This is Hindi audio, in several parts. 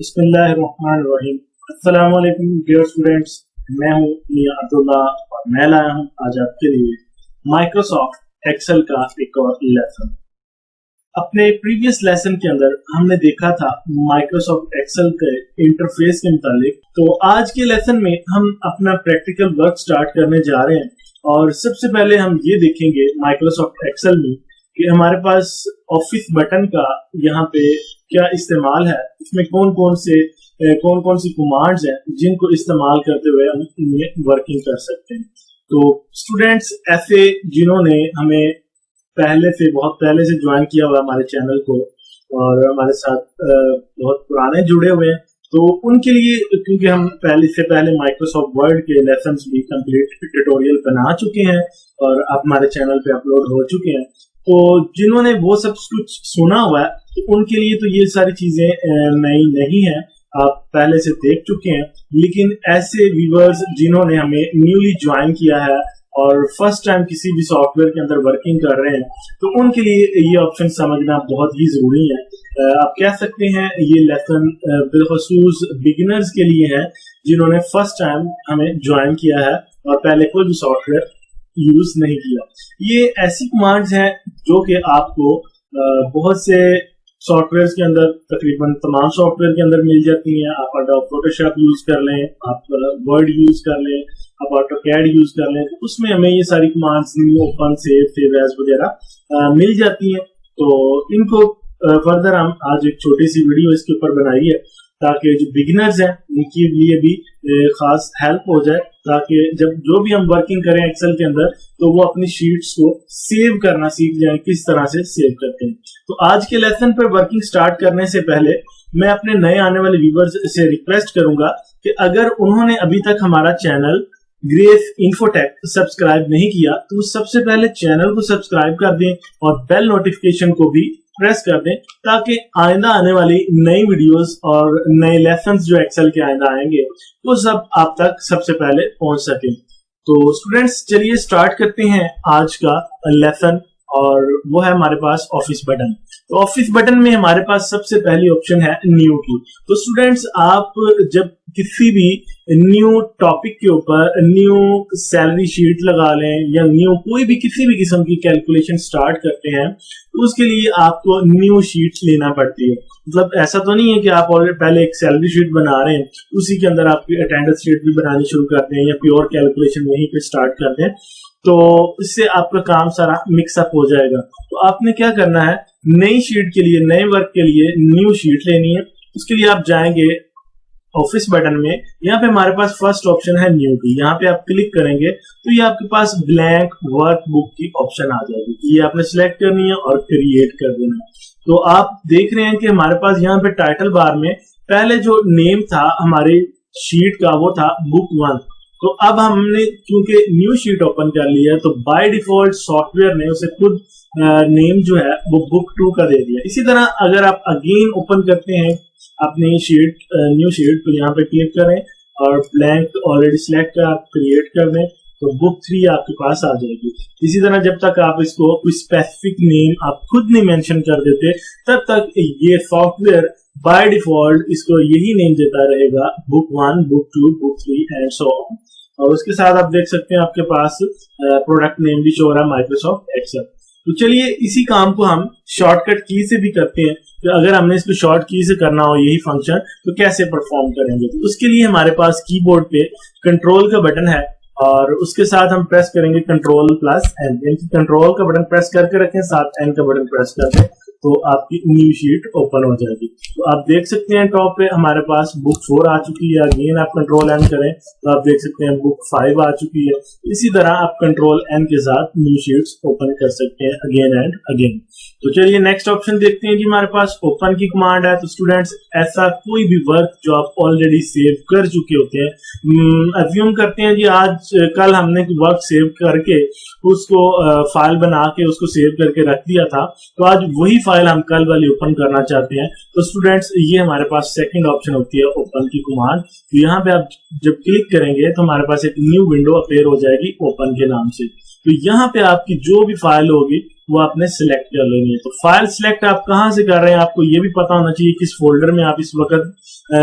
बिस्मिल्लाहिर्रहमानिर्रहीम। अस्सलाम वालेकुम डियर स्टूडेंट्स, मैं हूं मियां अब्दुल्ला और मैं लाया हूं आज आपके लिए माइक्रोसॉफ्ट एक्सेल का एक और लेसन। अपने प्रीवियस लेसन के अंदर हमने देखा था माइक्रोसॉफ्ट एक्सेल के इंटरफेस के मुतालिक। तो आज के लेसन में हम अपना प्रैक्टिकल वर्क स्टार्ट करने जा रहे हैं और सबसे पहले हम ये देखेंगे माइक्रोसॉफ्ट एक्सेल में कि हमारे पास ऑफिस बटन का यहाँ पे क्या इस्तेमाल है, इसमें कौन कौन सी कमांड्स हैं जिनको इस्तेमाल करते हुए हम इनमें वर्किंग कर सकते हैं। तो स्टूडेंट्स ऐसे जिन्होंने हमें बहुत पहले से ज्वाइन किया हुआ हमारे चैनल को और हमारे साथ बहुत पुराने जुड़े हुए हैं, तो उनके लिए, क्योंकि हम पहले माइक्रोसॉफ्ट वर्ड के लेसन्स भी कंप्लीट ट्यूटोरियल बना चुके हैं और अब हमारे चैनल पे अपलोड हो चुके हैं, तो जिन्होंने वो सब कुछ सुना हुआ है तो उनके लिए तो ये सारी चीजें नई नहीं है, आप पहले से देख चुके हैं। लेकिन ऐसे व्यूअर्स जिन्होंने हमें न्यूली ज्वाइन किया है और फर्स्ट टाइम किसी भी सॉफ्टवेयर के अंदर वर्किंग कर रहे हैं, तो उनके लिए ये ऑप्शन समझना बहुत ही जरूरी है। आप कह सकते हैं ये लेसन बिलखसूस बिगिनर्स के लिए है जिन्होंने फर्स्ट टाइम हमें ज्वाइन किया है और पहले कोई भी सॉफ्टवेयर यूज नहीं किया। ये ऐसी कमांड्स हैं जो कि आपको बहुत से सॉफ्टवेयर के अंदर, तकरीबन तमाम सॉफ्टवेयर के अंदर मिल जाती हैं। आप एडोब फोटोशॉप यूज कर लें, आप वर्ड यूज कर लें, आप ऑटोकैड यूज कर लें, तो उसमें हमें ये सारी कमांड्स ओपन, सेव एज वगैरह मिल जाती हैं। तो इनको फर्दर हम आज एक छोटी सी वीडियो इसके ऊपर बनाई है ताकि जो बिगिनर्स हैं उनके लिए भी खास हेल्प हो जाए, ताकि जब जो भी हम वर्किंग करें एक्सेल के अंदर तो वो अपनी शीट्स को सेव करना सीख जाए, किस तरह से सेव करते हैं। तो आज के लेसन पर वर्किंग स्टार्ट करने से पहले मैं अपने नए आने वाले व्यूअर्स से रिक्वेस्ट करूंगा कि अगर उन्होंने अभी तक हमारा चैनल ग्रेस इन्फोटेक सब्सक्राइब नहीं किया तो सबसे पहले चैनल को सब्सक्राइब कर दें और बेल नोटिफिकेशन को भी प्रेस कर दें, ताकि आइंदा आने वाली नई वीडियोस और नए लेसन्स जो एक्सेल के आइंदा आएंगे वो सब आप तक सबसे पहले पहुंच सके। तो स्टूडेंट्स चलिए स्टार्ट करते हैं आज का लेसन, और वो है हमारे पास ऑफिस बटन। तो ऑफिस बटन में हमारे पास सबसे पहली ऑप्शन है न्यू की। तो स्टूडेंट्स आप जब किसी भी न्यू टॉपिक के ऊपर न्यू सैलरी शीट लगा लें या न्यू कोई भी किसी भी किस्म की कैलकुलेशन स्टार्ट करते हैं तो उसके लिए आपको न्यू शीट लेना पड़ती है। मतलब ऐसा तो नहीं है कि आप ऑलरेडी पहले एक सैलरी शीट बना रहे हैं उसी के अंदर आपकी अटेंडेंस शीट भी बनानी शुरू करते हैं या प्योर कैलकुलेशन वहीं पे स्टार्ट करते हैं, तो इससे आपका काम सारा मिक्सअप हो जाएगा। तो आपने क्या करना है, नई शीट के लिए, नए वर्क के लिए न्यू शीट लेनी है। उसके लिए आप जाएंगे ऑफिस बटन में, यहाँ पे हमारे पास फर्स्ट ऑप्शन है न्यू की। यहाँ पे आप क्लिक करेंगे तो ये आपके पास ब्लैंक वर्क बुक की ऑप्शन आ जाएगी, ये आपने सिलेक्ट करनी है और क्रिएट कर देना है। तो आप देख रहे हैं कि हमारे पास यहाँ पे टाइटल बार में पहले जो नेम था हमारी शीट का वो था बुक 1। तो अब हमने क्योंकि न्यू शीट ओपन कर लिया है तो बाय डिफॉल्ट सॉफ्टवेयर ने उसे खुद नेम जो है वो बुक 2 का दे दिया। इसी तरह अगर आप अगेन ओपन करते हैं अपनी शीट, न्यू शीट, तो यहाँ पे क्लिक करें और ब्लैंक ऑलरेडी सिलेक्ट कर आप क्रिएट कर दें तो बुक 3 आपके पास आ जाएगी। इसी तरह जब तक आप इसको कोई स्पेसिफिक नेम आप खुद नहीं मेंशन कर देते तब तक ये सॉफ्टवेयर बाय डिफॉल्ट इसको यही नेम देता रहेगा, book 1, book 2, book 3 and so on. और उसके साथ आप देख सकते हैं आपके पास प्रोडक्ट नेम भी शो हो रहा है माइक्रोसॉफ्ट एक्सेल। तो चलिए इसी काम को हम शॉर्टकट की से भी करते हैं। तो अगर हमने इसको शॉर्ट की से करना हो यही फंक्शन तो कैसे परफॉर्म करेंगे, तो उसके लिए हमारे पास कीबोर्ड पे कंट्रोल का बटन है और उसके साथ हम प्रेस करेंगे कंट्रोल प्लस एन, यानी कंट्रोल का बटन प्रेस करके रखें, साथ एन का बटन प्रेस कर दें तो आपकी न्यू शीट ओपन हो जाएगी। तो आप देख सकते हैं टॉप पे हमारे पास बुक 4 आ चुकी है। अगेन आप कंट्रोल एन करें तो आप देख सकते हैं बुक 5 आ चुकी है। इसी तरह आप कंट्रोल एन के साथ न्यू शीट्स ओपन कर सकते हैं अगेन एंड अगेन। तो चलिए नेक्स्ट ऑप्शन देखते हैं कि हमारे पास ओपन की कमांड है। तो स्टूडेंट्स ऐसा कोई भी वर्क जो आप ऑलरेडी सेव कर चुके होते हैं, अज्यूम करते हैं कि आज कल हमने वर्क सेव करके उसको फाइल बना के उसको सेव करके रख दिया था, तो आज वही फाइल हम कल वाली ओपन करना चाहते हैं। तो स्टूडेंट्स ये हमारे पास सेकंड ऑप्शन होती है ओपन की कमांड। तो यहाँ पे आप जब क्लिक करेंगे तो हमारे पास एक न्यू विंडो अपीयर हो जाएगी ओपन के नाम से। तो यहाँ पे आपकी जो भी फाइल होगी वो आपने सिलेक्ट कर लेनी है। तो फाइल सिलेक्ट आप कहाँ से कर रहे हैं, आपको ये भी पता होना चाहिए किस फोल्डर में आप इस वक्त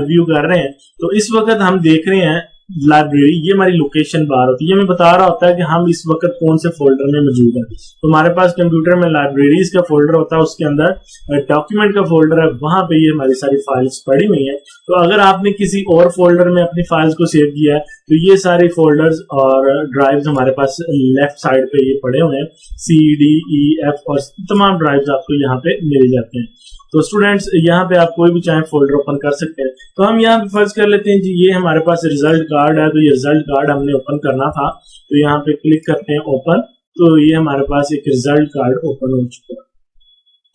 व्यू कर रहे हैं। तो इस वक्त हम देख रहे हैं लाइब्रेरी, ये हमारी लोकेशन बार होती है, ये हमें बता रहा होता है कि हम इस वक्त कौन से फोल्डर में मौजूद है। तो हमारे पास कंप्यूटर में लाइब्रेरीज का फोल्डर होता है, उसके अंदर डॉक्यूमेंट का फोल्डर है, वहां पे ये हमारी सारी फाइल्स पड़ी हुई है। तो अगर आपने किसी और फोल्डर में अपनी फाइल्स को सेव किया है तो ये सारी फोल्डर्स और ड्राइव्स हमारे पास लेफ्ट साइड पे ये पड़े हुए हैं, सी डी ई एफ और तमाम ड्राइव्स आपको यहाँ पे मिल जाते हैं। तो स्टूडेंट्स यहाँ पे आप कोई भी चाहे फोल्डर ओपन कर सकते हैं। तो हम यहाँ पे फर्ज कर लेते हैं जी ये हमारे पास रिजल्ट कार्ड है, तो ये रिजल्ट कार्ड हमने ओपन करना था, तो यहाँ पे क्लिक करते हैं ओपन। तो ये हमारे पास एक रिजल्ट कार्ड ओपन हो चुका है।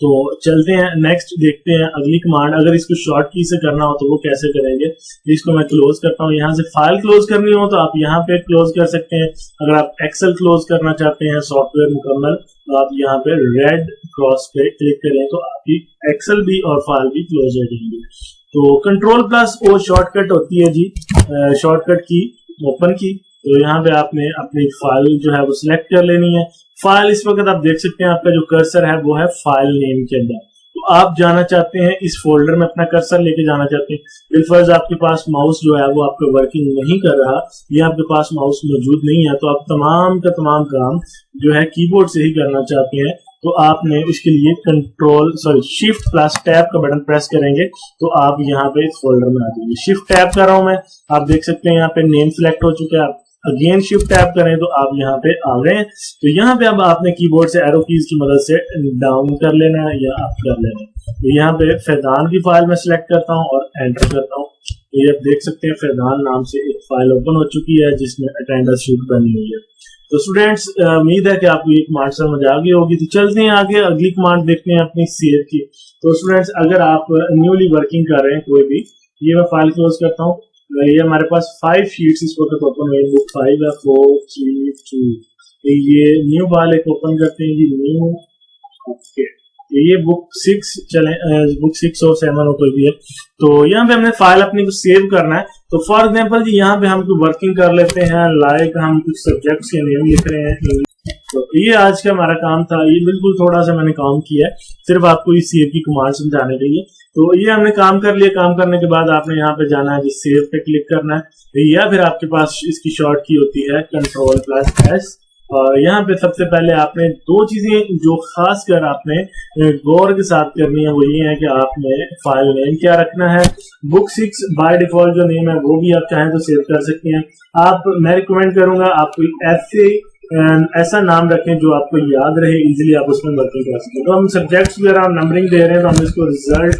तो चलते हैं नेक्स्ट, देखते हैं अगली कमांड। अगर इसको शॉर्ट की से करना हो तो वो कैसे करेंगे। इसको मैं क्लोज करता हूँ, यहाँ से फाइल क्लोज करनी हो तो आप यहाँ पे क्लोज कर सकते हैं। अगर आप एक्सेल क्लोज करना चाहते हैं सॉफ्टवेयर मुकम्मल, तो आप यहाँ पे रेड क्रॉस पे क्लिक करें तो आपकी एक्सेल भी और फाइल भी क्लोज हो जाएंगे। तो कंट्रोल प्लस ओ शॉर्टकट होती है जी, शॉर्टकट की ओपन की। तो यहाँ पे आपने अपनी फाइल जो है वो सिलेक्ट कर लेनी है। फाइल इस वक्त आप देख सकते हैं, आपका जो कर्सर है वो है फाइल नेम के अंदर। तो आप जाना चाहते हैं इस फोल्डर में, अपना कर्सर लेके जाना चाहते हैं। बिलफर्ज आपके पास माउस जो है वो आपका वर्किंग नहीं कर रहा, या आपके पास माउस मौजूद नहीं है, तो आप तमाम का तमाम काम जो है कीबोर्ड से ही करना चाहते हैं, तो आपने इसके लिए शिफ्ट प्लस टैब का बटन प्रेस करेंगे तो आप यहाँ पे इस फोल्डर में आ जाएंगे। शिफ्ट टैब कर रहा हूं मैं, आप देख सकते हैं यहाँ पे नेम सिलेक्ट हो चुका है। आप अगेन शिफ्ट टैब करें तो आप यहाँ पे आ गए। तो यहाँ पे अब आपने कीबोर्ड से एरो कीज की मदद से डाउन कर लेना है या अप कर लेना है। तो यहाँ पे फैजान की फाइल में सिलेक्ट करता हूँ और एंटर करता हूँ। तो ये आप देख सकते हैं फैजान नाम से एक फाइल ओपन हो चुकी है जिसमें अटेंडेंस शीट बनी हुई है। तो स्टूडेंट्स उम्मीद है कि आपको ये कमांड समझ आ गई होगी। तो चलते हैं आगे, अगली कमांड देखते हैं अपनी सेव की। तो स्टूडेंट्स अगर आप न्यूली वर्किंग कर रहे हैं कोई भी, ये मैं फाइल क्लोज करता हूँ। ये हमारे पास 5 शीट्स इस वक्त ओपन हुई, बुक 5 है, 4 3 2। ये न्यू फाइल एक ओपन करते हैं, ये न्यू ओके। ये बुक 6 चले, बुक 6 और 7 हो कोई भी है। तो यहाँ पे हमने फाइल अपनी को सेव करना है। तो फॉर एग्जांपल जी यहाँ पे हम वर्किंग कर लेते हैं, लाइक हम कुछ सब्जेक्ट्स के नेम लिख रहे हैं। तो ये आज का हमारा काम था, ये बिल्कुल थोड़ा सा मैंने काम किया है सिर्फ आपको इस सेव की कमांड समझाने के लिए। तो ये हमने काम कर लिया। काम करने के बाद आपने यहाँ पे जाना है, सेव पे क्लिक करना है, या फिर आपके पास इसकी शॉर्ट की होती है कंट्रोल प्लस एस। और यहाँ पे सबसे पहले आपने 2 चीजें जो खास कर आपने गौर के साथ करनी है वो ये है कि आपने फाइल नेम क्या रखना है। बुक 6 बाय डिफॉल्ट जो नेम है वो भी आप चाहें तो सेव कर सकते हैं। मैं रिकमेंड करूंगा आप कोई ऐसा नाम रखें जो आपको याद रहे, इजीली आप उसमें वर्किंग कर सकें। तो हम सब्जेक्ट्स वगैरह नंबरिंग दे रहे हैं तो हम इसको रिजल्ट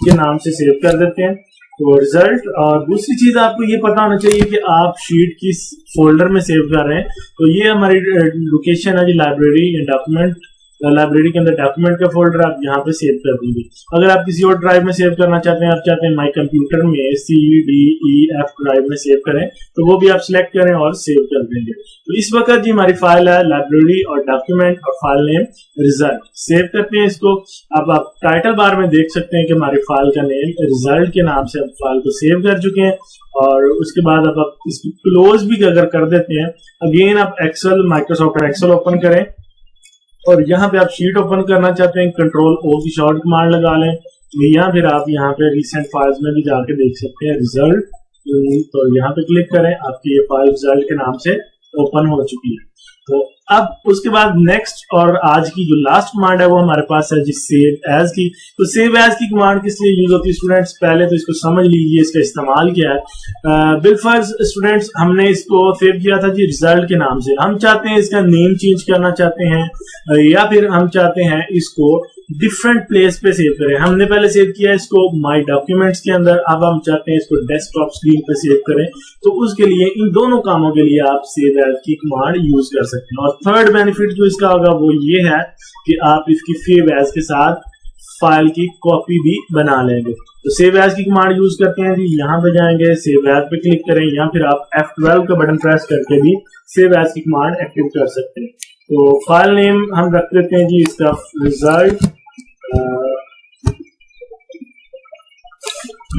के नाम से सेव कर देते हैं। तो रिजल्ट, और दूसरी चीज आपको ये पता होना चाहिए कि आप शीट किस फोल्डर में सेव कर रहे हैं। तो ये हमारी लोकेशन है जी, लाइब्रेरी डॉक्यूमेंट, लाइब्रेरी के अंदर डॉक्यूमेंट का फोल्डर आप यहाँ पे सेव कर देंगे। अगर आप किसी और ड्राइव में सेव करना चाहते हैं, आप चाहते हैं माई कंप्यूटर में CDEF ड्राइव में सेव करें, तो वो भी आप सिलेक्ट करें और सेव कर देंगे। तो इस वक्त जी हमारी फाइल है लाइब्रेरी और डॉक्यूमेंट और फाइल नेम रिजल्ट। सेव करते हैं इसको। अब आप टाइटल बार में देख सकते हैं कि हमारी फाइल का नेम रिजल्ट के नाम से हम फाइल को सेव कर चुके हैं। और उसके बाद अब आप इसको क्लोज भी अगर कर देते हैं, अगेन आप एक्सेल, माइक्रोसॉफ्ट एक्सेल ओपन करें और यहाँ पे आप शीट ओपन करना चाहते हैं, कंट्रोल ओ की शॉर्ट कमांड लगा लें, या फिर आप यहाँ पे रिसेंट फाइल्स में भी जाके देख सकते हैं रिजल्ट। तो यहाँ पे क्लिक करें, आपकी ये फाइल रिजल्ट के नाम से ओपन हो चुकी है। तो अब उसके बाद नेक्स्ट और आज की जो लास्ट कमांड है वो हमारे पास है जी सेव एज की। तो सेव एज की कमांड किस लिए यूज होती है स्टूडेंट्स, पहले तो इसको समझ लीजिए, इसका इस्तेमाल क्या है। बिलफर्ज स्टूडेंट्स हमने इसको सेव किया था जी रिजल्ट के नाम से। हम चाहते हैं इसका नेम चेंज करना चाहते हैं, या फिर हम चाहते हैं इसको डिफरेंट प्लेस पे सेव करें। हमने पहले सेव किया इसको माई डॉक्यूमेंट्स के अंदर, अब हम चाहते हैं इसको डेस्कटॉप स्क्रीन पे सेव करें। तो उसके लिए इन दोनों कामों के लिए आप सेव एज की कमांड यूज कर सकते हैं। और थर्ड बेनिफिट जो इसका होगा वो ये है कि आप इसकी सेव एज के साथ फाइल की कॉपी भी बना लेंगे। तो सेव एज की कमांड यूज करते हैं जी, यहाँ पे जाएंगे, सेव एज पे क्लिक करें, या फिर आप F12 का बटन प्रेस करके भी सेव एज की कमांड एक्टिव कर सकते हैं। तो फाइल नेम हम रख देते हैं जी इसका रिजल्ट,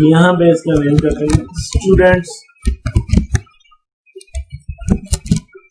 यहाँ पे इसका नेम करते हैं स्टूडेंट्स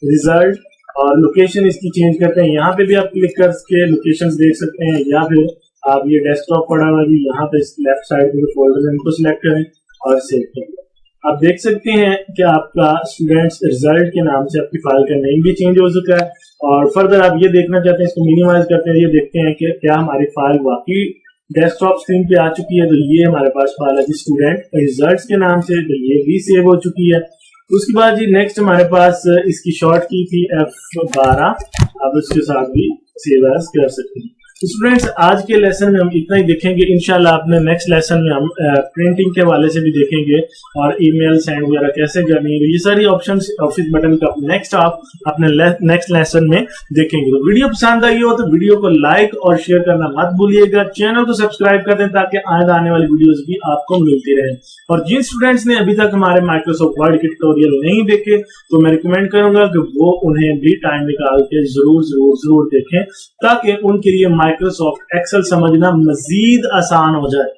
रिजल्ट और लोकेशन इसकी चेंज करते हैं। यहाँ पे भी आप क्लिक करके लोकेशंस देख सकते हैं, या फिर आप ये डेस्कटॉप पड़ा हुआ है यहाँ पे लेफ्ट साइड में फोल्डर है इनको सिलेक्ट करें और सेव करें। आप देख सकते हैं कि आपका स्टूडेंट्स रिजल्ट के नाम से आपकी फाइल का नेम भी चेंज हो चुका है। और फर्दर आप ये देखना चाहते हैं, इसको मिनिमाइज करते हैं, ये देखते हैं कि क्या हमारी फाइल वाकई डेस्कटॉप स्क्रीन पे आ चुकी है। तो ये हमारे पास फाइल है स्टूडेंट रिजल्ट्स के नाम से, तो ये भी सेव हो चुकी है। उसके बाद जी नेक्स्ट हमारे पास इसकी शॉर्ट की थी F12, आप उसके साथ भी सेव एज कर सकते हैं। तो स्टूडेंट्स आज के लेसन में हम इतना ही देखेंगे। इंशाल्लाह अपने नेक्स्ट लेसन में हम प्रिंटिंग के हवाले से भी देखेंगे और ईमेल सेंड वगैरह कैसे करनी है, ये सारी ऑप्शंस ऑफिस बटन का नेक्स्ट आप अपने नेक्स्ट लेसन में देखेंगे। तो वीडियो पसंद आई हो तो वीडियो को लाइक और शेयर करना मत भूलिएगा। चैनल को सब्सक्राइब कर दें ताकि आगे आने वाली वीडियोस भी आपको मिलती रहे। और जिन स्टूडेंट्स ने अभी तक हमारे माइक्रोसॉफ्ट वर्ड के ट्यूटोरियल नहीं देखे तो मैं रिकमेंड करूंगा कि वो उन्हें भी टाइम निकाल के जरूर देखें, ताकि उनके लिए माइक्रोसॉफ्ट एक्सेल समझना मजीद आसान हो जाए।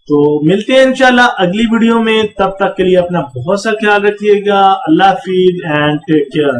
तो मिलते हैं इंशाल्लाह अगली वीडियो में, तब तक के लिए अपना बहुत सा ख्याल रखिएगा। अल्लाह हाफिज एंड टेक केयर।